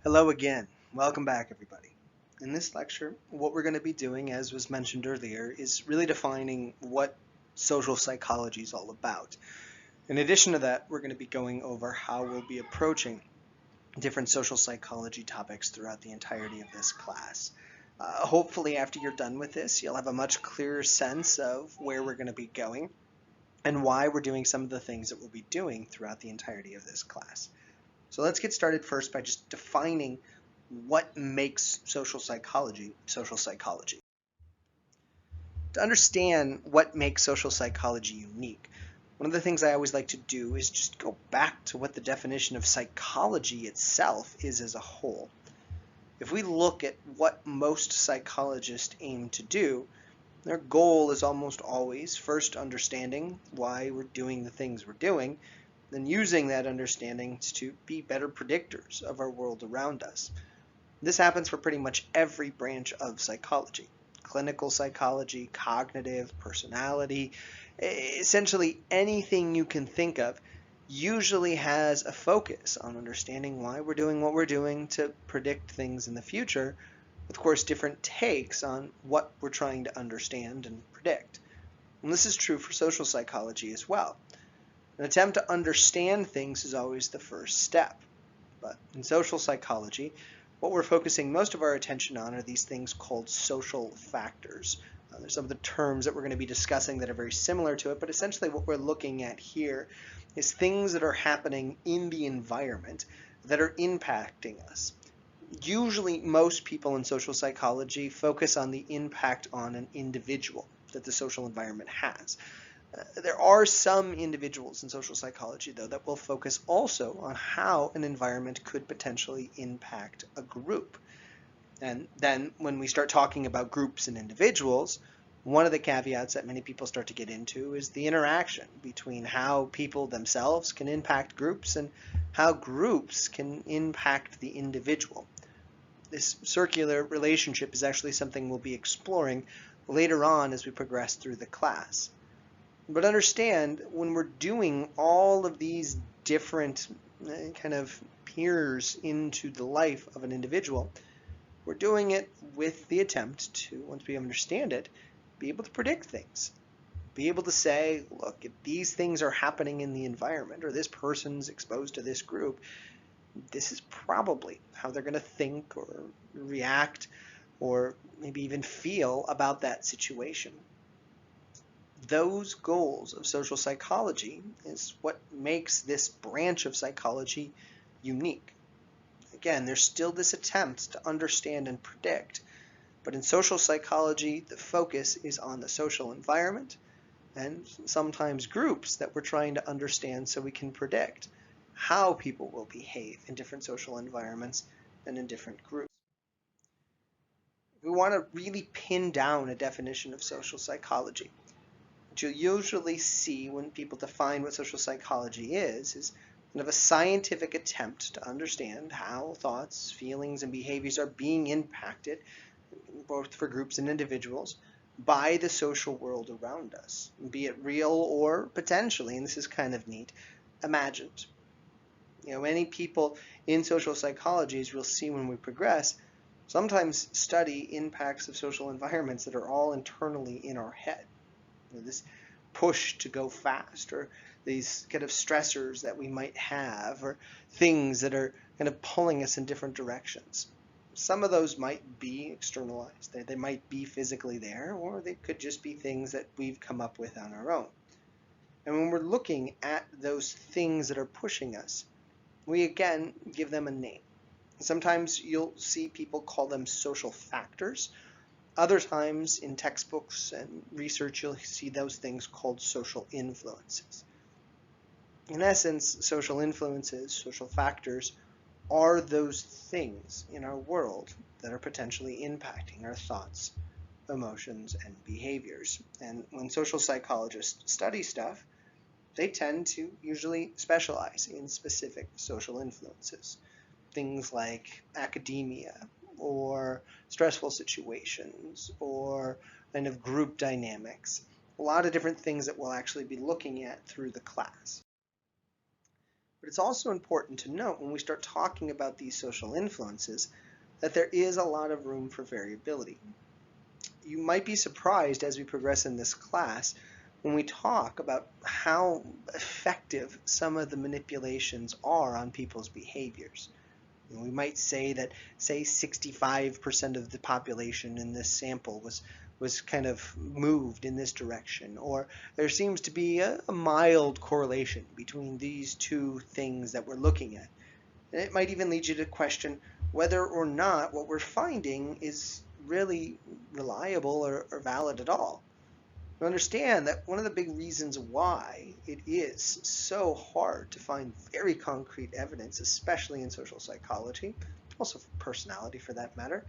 Hello again. Welcome back, everybody. In this lecture, what we're going to be doing, as was mentioned earlier, is really defining what social psychology is all about. In addition to that, we're going to be going over how we'll be approaching different social psychology topics throughout the entirety of this class. Hopefully, after you're done with this, you'll have a much clearer sense of where we're going to be going and why we're doing some of the things that we'll be doing throughout the entirety of this class. So let's get started first by just defining what makes social psychology social psychology. To understand what makes social psychology unique, one of the things I always like to do is just go back to what the definition of psychology itself is as a whole. If we look at what most psychologists aim to do, their goal is almost always first understanding why we're doing the things we're doing, then using that understanding to be better predictors of our world around us. This happens for pretty much every branch of psychology. Clinical psychology, cognitive, personality, essentially anything you can think of usually has a focus on understanding why we're doing what we're doing to predict things in the future, with, of course, different takes on what we're trying to understand and predict. And this is true for social psychology as well. An attempt to understand things is always the first step. But in social psychology, what we're focusing most of our attention on are these things called social factors. There's some of the terms that we're going to be discussing that are very similar to it, but essentially what we're looking at here is things that are happening in the environment that are impacting us. Usually, most people in social psychology focus on the impact on an individual that the social environment has. There are some individuals in social psychology, though, that will focus also on how an environment could potentially impact a group. And then when we start talking about groups and individuals, one of the caveats that many people start to get into is the interaction between how people themselves can impact groups and how groups can impact the individual. This circular relationship is actually something we'll be exploring later on as we progress through the class. But understand, when we're doing all of these different kind of peers into the life of an individual, we're doing it with the attempt to, once we understand it, be able to predict things. Be able to say, look, if these things are happening in the environment, or this person's exposed to this group, this is probably how they're going to think or react or maybe even feel about that situation. Those goals of social psychology is what makes this branch of psychology unique. Again, there's still this attempt to understand and predict, but in social psychology, the focus is on the social environment and sometimes groups that we're trying to understand so we can predict how people will behave in different social environments and in different groups. We want to really pin down a definition of social psychology. What you'll usually see when people define what social psychology is kind of a scientific attempt to understand how thoughts, feelings, and behaviors are being impacted, both for groups and individuals, by the social world around us, be it real or potentially, and this is kind of neat, imagined. Many people in social psychology, as we'll see when we progress, sometimes study impacts of social environments that are all internally in our head. This push to go fast, or these kind of stressors that we might have, or things that are kind of pulling us in different directions. Some of those might be externalized. They might be physically there, or they could just be things that we've come up with on our own. And when we're looking at those things that are pushing us, we again give them a name. Sometimes you'll see people call them social factors. Other times in textbooks and research, you'll see those things called social influences. In essence, social influences, social factors, are those things in our world that are potentially impacting our thoughts, emotions, and behaviors. And when social psychologists study stuff, they tend to usually specialize in specific social influences. Things like academia, or stressful situations, or kind of group dynamics. A lot of different things that we'll actually be looking at through the class. But it's also important to note when we start talking about these social influences that there is a lot of room for variability. You might be surprised as we progress in this class when we talk about how effective some of the manipulations are on people's behaviors. We might say that, say, 65% of the population in this sample was kind of moved in this direction, or there seems to be a mild correlation between these two things that we're looking at. And it might even lead you to question whether or not what we're finding is really reliable or valid at all. You understand that one of the big reasons why it is so hard to find very concrete evidence, especially in social psychology, also for personality for that matter,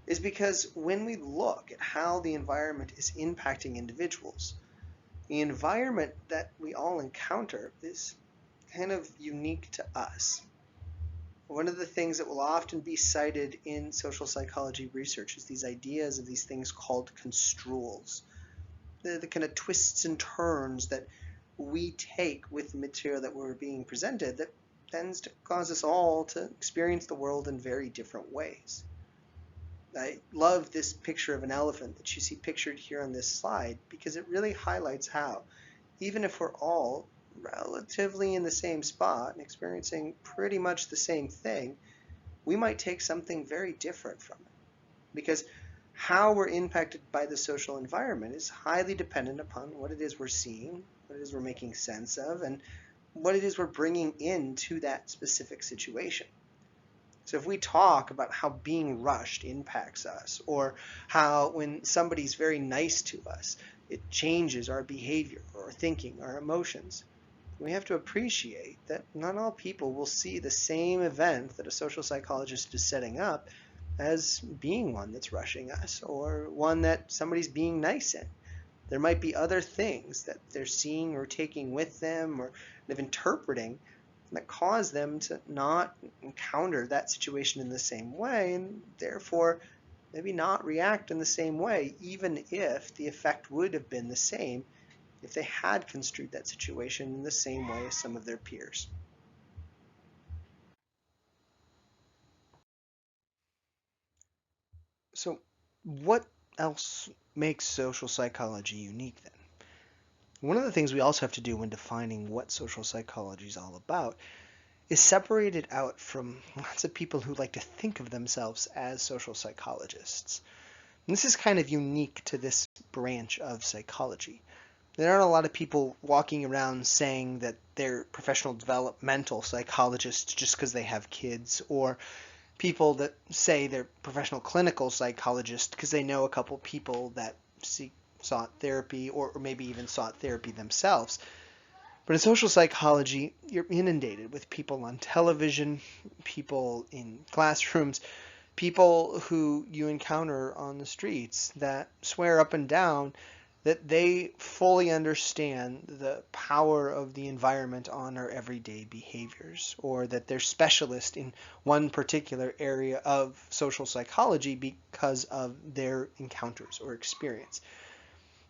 is because when we look at how the environment is impacting individuals, the environment that we all encounter is kind of unique to us. One of the things that will often be cited in social psychology research is these ideas of these things called construals. The kind of twists and turns that we take with the material that we're being presented that tends to cause us all to experience the world in very different ways. I love this picture of an elephant that you see pictured here on this slide because it really highlights how, even if we're all relatively in the same spot and experiencing pretty much the same thing, we might take something very different from it. Because how we're impacted by the social environment is highly dependent upon what it is we're seeing, what it is we're making sense of, and what it is we're bringing into that specific situation. So if we talk about how being rushed impacts us, or how when somebody's very nice to us, it changes our behavior, our thinking, our emotions, we have to appreciate that not all people will see the same event that a social psychologist is setting up as being one that's rushing us, or one that somebody's being nice in. There might be other things that they're seeing or taking with them or kind of interpreting that cause them to not encounter that situation in the same way, and therefore maybe not react in the same way, even if the effect would have been the same if they had construed that situation in the same way as some of their peers. So what else makes social psychology unique then? One of the things we also have to do when defining what social psychology is all about is separate it out from lots of people who like to think of themselves as social psychologists. And this is kind of unique to this branch of psychology. There aren't a lot of people walking around saying that they're professional developmental psychologists just because they have kids, or people that say they're professional clinical psychologists because they know a couple people that sought therapy or maybe even sought therapy themselves. But in social psychology, you're inundated with people on television, people in classrooms, people who you encounter on the streets that swear up and down that they fully understand the power of the environment on our everyday behaviors, or that they're specialists in one particular area of social psychology because of their encounters or experience.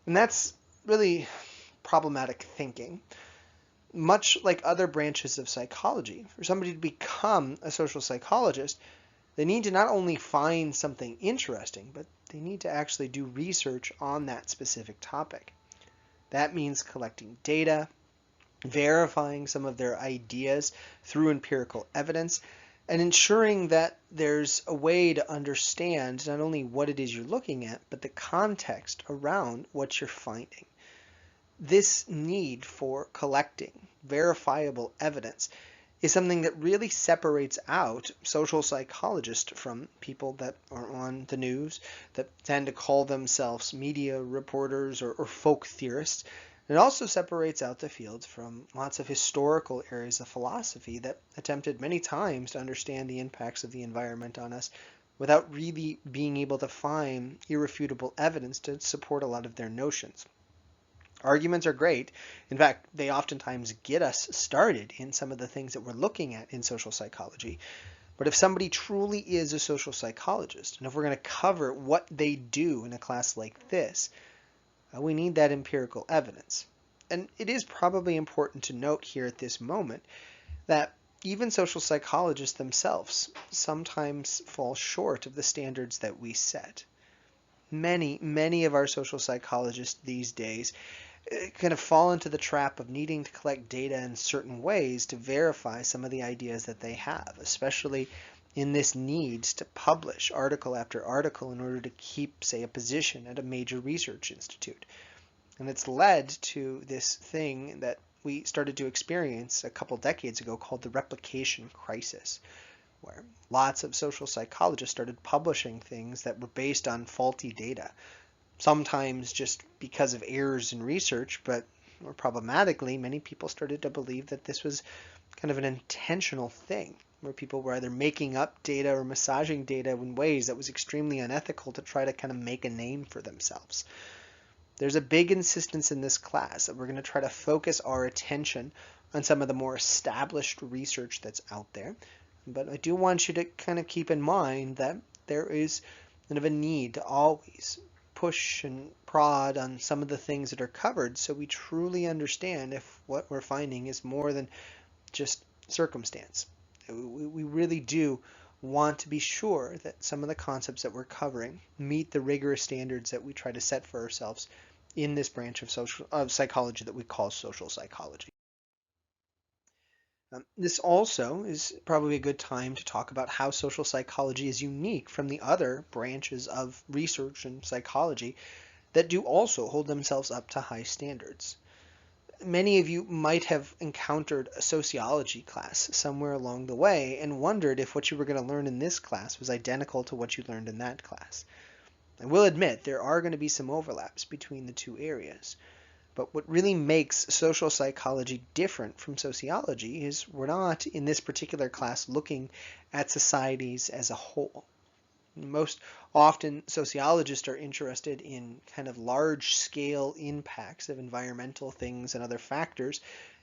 And that's really problematic thinking. Much like other branches of psychology, for somebody to become a social psychologist, they need to not only find something interesting, but they need to actually do research on that specific topic. That means collecting data, verifying some of their ideas through empirical evidence, and ensuring that there's a way to understand not only what it is you're looking at, but the context around what you're finding. This need for collecting verifiable evidence is something that really separates out social psychologists from people that are on the news, that tend to call themselves media reporters or folk theorists. It also separates out the field from lots of historical areas of philosophy that attempted many times to understand the impacts of the environment on us without really being able to find irrefutable evidence to support a lot of their notions. Arguments are great. In fact, they oftentimes get us started in some of the things that we're looking at in social psychology. But if somebody truly is a social psychologist, and if we're going to cover what they do in a class like this, we need that empirical evidence. And it is probably important to note here at this moment that even social psychologists themselves sometimes fall short of the standards that we set. Many of our social psychologists these days kind of fall into the trap of needing to collect data in certain ways to verify some of the ideas that they have, especially in this need to publish article after article in order to keep, say, a position at a major research institute. And it's led to this thing that we started to experience a couple decades ago called the replication crisis, where lots of social psychologists started publishing things that were based on faulty data, sometimes just because of errors in research, but more problematically, many people started to believe that this was kind of an intentional thing, where people were either making up data or massaging data in ways that was extremely unethical to try to kind of make a name for themselves. There's a big insistence in this class that we're going to try to focus our attention on some of the more established research that's out there. But I do want you to kind of keep in mind that there is kind of a need to always push and prod on some of the things that are covered so we truly understand if what we're finding is more than just circumstance. We really do want to be sure that some of the concepts that we're covering meet the rigorous standards that we try to set for ourselves in this branch of psychology that we call social psychology. This also is probably a good time to talk about how social psychology is unique from the other branches of research and psychology that do also hold themselves up to high standards. Many of you might have encountered a sociology class somewhere along the way and wondered if what you were going to learn in this class was identical to what you learned in that class. I will admit there are going to be some overlaps between the two areas. But what really makes social psychology different from sociology is we're not, in this particular class, looking at societies as a whole. Most often, sociologists are interested in kind of large-scale impacts of environmental things and other factors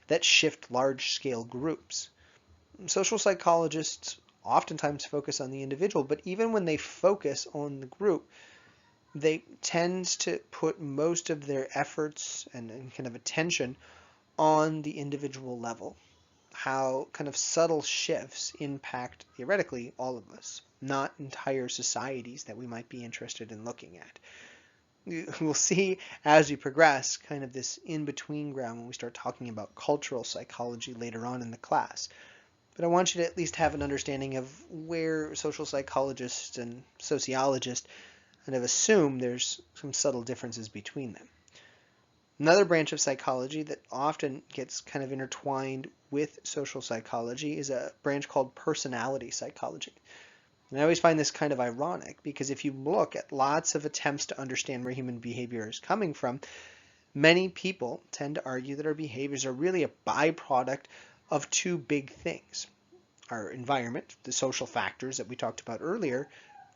that shift large-scale groups. Social psychologists oftentimes focus on the individual, but even when they focus on the group, they tend to put most of their efforts and kind of attention on the individual level, how kind of subtle shifts impact, theoretically, all of us, not entire societies that we might be interested in looking at. We'll see as we progress kind of this in-between ground when we start talking about cultural psychology later on in the class. But I want you to at least have an understanding of where social psychologists and sociologists kind of assume there's some subtle differences between them. Another branch of psychology that often gets kind of intertwined with social psychology is a branch called personality psychology. And I always find this kind of ironic because if you look at lots of attempts to understand where human behavior is coming from, many people tend to argue that our behaviors are really a byproduct of two big things: our environment, the social factors that we talked about earlier,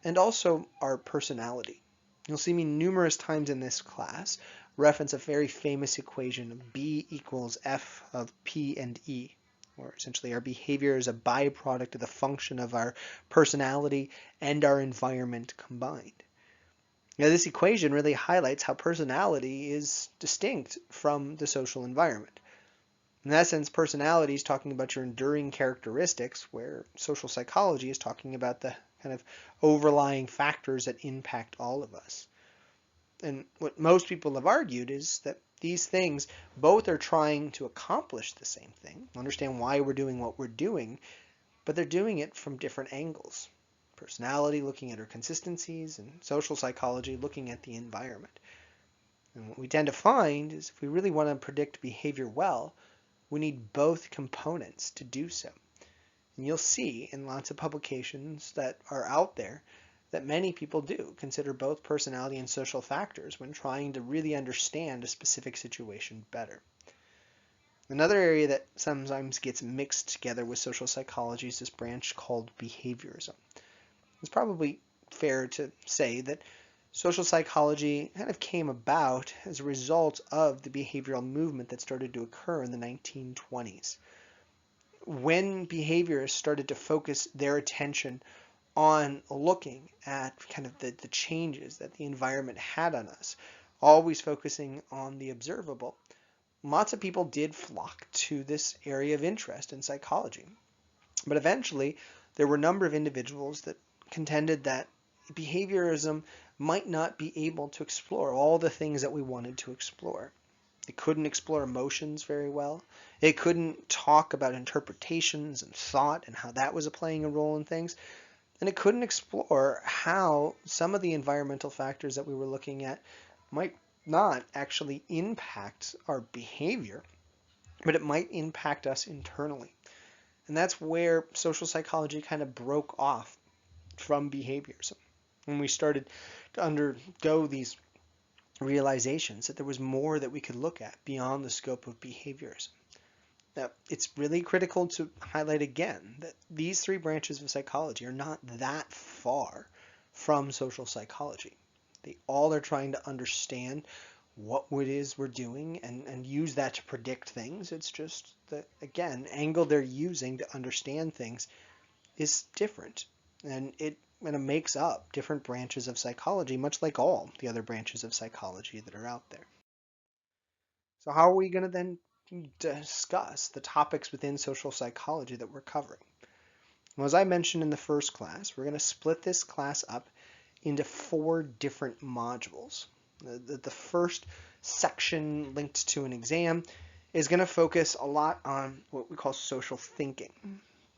and also our personality. You'll see me numerous times in this class reference a very famous equation of B equals F of P and E, or essentially our behavior is a byproduct of the function of our personality and our environment combined. Now, this equation really highlights how personality is distinct from the social environment. In that sense, personality is talking about your enduring characteristics, where social psychology is talking about the kind of overlying factors that impact all of us. And what most people have argued is that these things both are trying to accomplish the same thing, understand why we're doing what we're doing, but they're doing it from different angles. Personality looking at our consistencies, and social psychology looking at the environment. And what we tend to find is if we really want to predict behavior well, we need both components to do so. And you'll see in lots of publications that are out there that many people do consider both personality and social factors when trying to really understand a specific situation better. Another area that sometimes gets mixed together with social psychology is this branch called behaviorism. It's probably fair to say that social psychology kind of came about as a result of the behavioral movement that started to occur in the 1920s. When behaviorists started to focus their attention on looking at kind of the changes that the environment had on us, always focusing on the observable, lots of people did flock to this area of interest in psychology. But eventually, there were a number of individuals that contended that behaviorism might not be able to explore all the things that we wanted to explore. It couldn't explore emotions very well. It couldn't talk about interpretations and thought and how that was playing a role in things. And it couldn't explore how some of the environmental factors that we were looking at might not actually impact our behavior, but it might impact us internally. And that's where social psychology kind of broke off from behaviorism. When we started to undergo these realizations that there was more that we could look at beyond the scope of behaviorism. Now, it's really critical to highlight again that these three branches of psychology are not that far from social psychology. They all are trying to understand what it is we're doing and use that to predict things. It's just that, again, angle they're using to understand things is different. And it makes up different branches of psychology, much like all the other branches of psychology that are out there. So how are we going to then discuss the topics within social psychology that we're covering? Well, as I mentioned in the first class, we're going to split this class up into 4 different modules. The first section linked to an exam is going to focus a lot on what we call social thinking.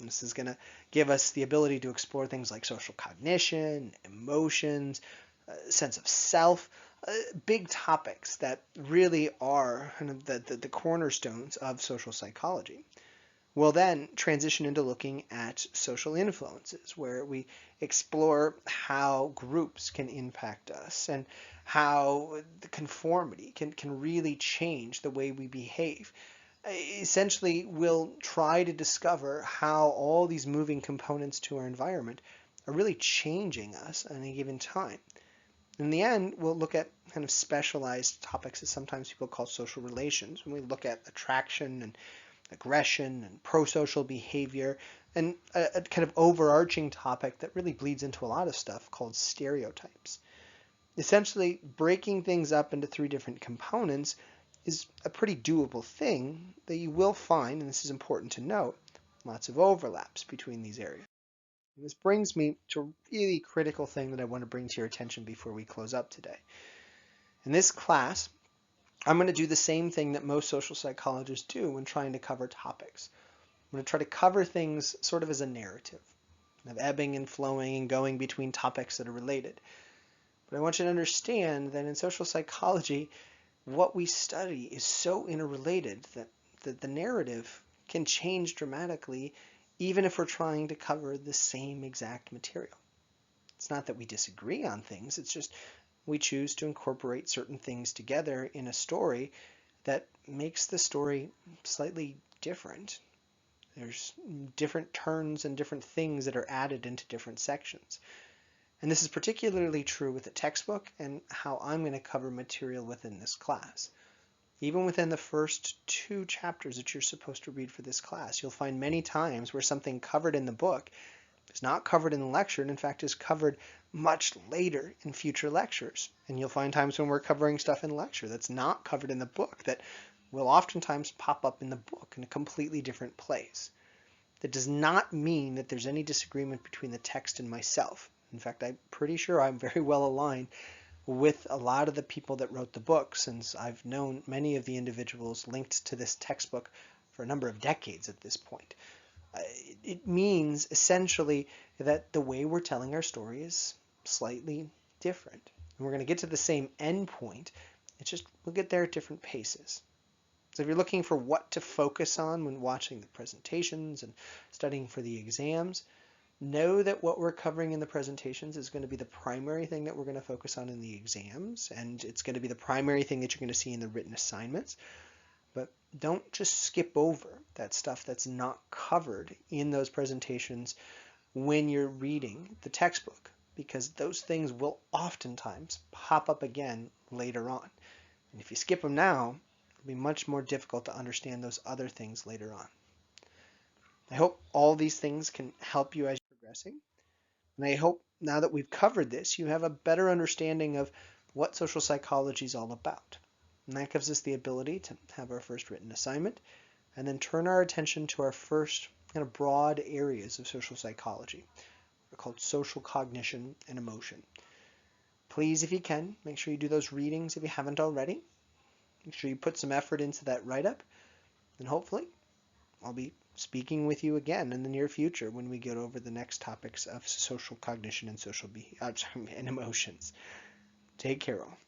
This is going to give us the ability to explore things like social cognition, emotions, sense of self, big topics that really are kind of the cornerstones of social psychology. We'll then transition into looking at social influences, where we explore how groups can impact us and how the conformity can really change the way we behave. Essentially, we'll try to discover how all these moving components to our environment are really changing us at any given time. In the end, we'll look at kind of specialized topics that sometimes people call social relations, when we look at attraction and aggression and pro-social behavior, and a kind of overarching topic that really bleeds into a lot of stuff called stereotypes. Essentially, breaking things up into 3 different components is a pretty doable thing, that you will find, and this is important to note, lots of overlaps between these areas. And this brings me to a really critical thing that I want to bring to your attention before we close up today. In this class, I'm going to do the same thing that most social psychologists do when trying to cover topics. I'm going to try to cover things sort of as a narrative, of ebbing and flowing and going between topics that are related. But I want you to understand that in social psychology, what we study is so interrelated that the narrative can change dramatically even if we're trying to cover the same exact material. It's not that we disagree on things, it's just we choose to incorporate certain things together in a story that makes the story slightly different. There's different turns and different things that are added into different sections. And this is particularly true with the textbook and how I'm going to cover material within this class. Even within the first 2 chapters that you're supposed to read for this class, you'll find many times where something covered in the book is not covered in the lecture, and in fact is covered much later in future lectures. And you'll find times when we're covering stuff in lecture that's not covered in the book that will oftentimes pop up in the book in a completely different place. That does not mean that there's any disagreement between the text and myself. In fact, I'm pretty sure I'm very well aligned with a lot of the people that wrote the book, since I've known many of the individuals linked to this textbook for a number of decades at this point. It means essentially that the way we're telling our story is slightly different. And we're going to get to the same end point. It's just we'll get there at different paces. So if you're looking for what to focus on when watching the presentations and studying for the exams, know that what we're covering in the presentations is going to be the primary thing that we're going to focus on in the exams, and it's going to be the primary thing that you're going to see in the written assignments. But don't just skip over that stuff that's not covered in those presentations when you're reading the textbook, because those things will oftentimes pop up again later on. And if you skip them now, it'll be much more difficult to understand those other things later on. I hope all these things can help you as you're progressing. And I hope now that we've covered this, you have a better understanding of what social psychology is all about. And that gives us the ability to have our first written assignment and then turn our attention to our first kind of broad areas of social psychology. They're called social cognition and emotion. Please, if you can, make sure you do those readings if you haven't already. Make sure you put some effort into that write-up, and hopefully I'll be speaking with you again in the near future when we get over the next topics of social cognition and and emotions. Take care all.